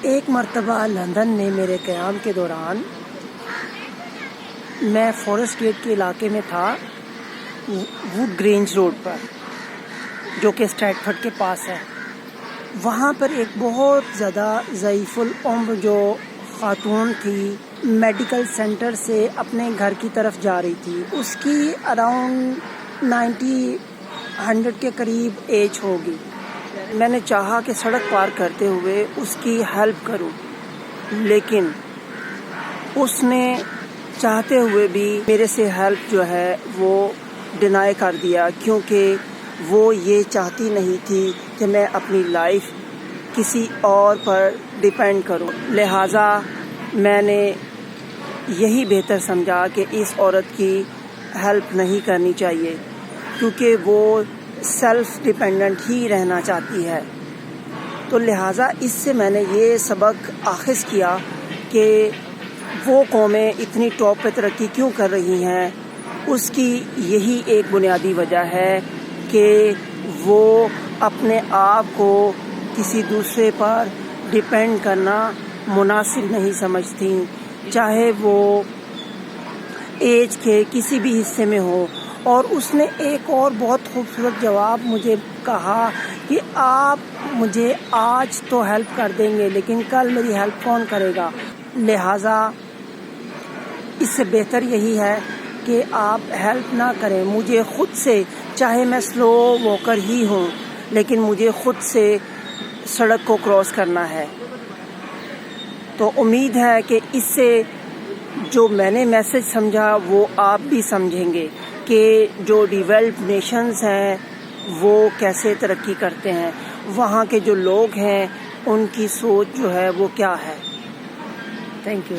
ایک مرتبہ لندن میں میرے قیام کے دوران میں فورسٹ گیٹ کے علاقے میں تھا، ووڈ گرینج روڈ پر، جو کہ اسٹریٹفرڈ کے پاس ہے۔ وہاں پر ایک بہت زیادہ ضعیف العمر جو خاتون تھی، میڈیکل سینٹر سے اپنے گھر کی طرف جا رہی تھی۔ اس کی اراؤنڈ 100 کے قریب ایج ہوگی۔ میں نے چاہا کہ سڑک پار کرتے ہوئے اس کی ہیلپ کروں، لیکن اس نے چاہتے ہوئے بھی میرے سے ہیلپ جو ہے وہ ڈینائی کر دیا، کیونکہ وہ یہ چاہتی نہیں تھی کہ میں اپنی لائف کسی اور پر ڈیپینڈ کروں۔ لہٰذا میں نے یہی بہتر سمجھا کہ اس عورت کی ہیلپ نہیں کرنی چاہیے، کیونکہ وہ سیلف ڈیپینڈنٹ ہی رہنا چاہتی ہے۔ تو لہٰذا اس سے میں نے یہ سبق اخذ کیا کہ وہ قومیں اتنی ٹاپ پہ ترقی کیوں کر رہی ہیں، اس کی یہی ایک بنیادی وجہ ہے کہ وہ اپنے آپ کو کسی دوسرے پر ڈیپینڈ کرنا مناسب نہیں سمجھتی، چاہے وہ ایج کے کسی بھی حصے میں ہو۔ اور اس نے ایک اور بہت خوبصورت جواب مجھے کہا کہ آپ مجھے آج تو ہیلپ کر دیں گے، لیکن کل میری ہیلپ کون کرے گا؟ لہٰذا اس سے بہتر یہی ہے کہ آپ ہیلپ نہ کریں۔ مجھے خود سے، چاہے میں سلو واکر ہی ہوں، لیکن مجھے خود سے سڑک کو کراس کرنا ہے۔ تو امید ہے کہ اس سے جو میں نے میسج سمجھا وہ آپ بھی سمجھیں گے کہ جو ڈیولپڈ نیشنز ہیں وہ کیسے ترقی کرتے ہیں، وہاں کے جو لوگ ہیں ان کی سوچ جو ہے وہ کیا ہے۔ Thank you.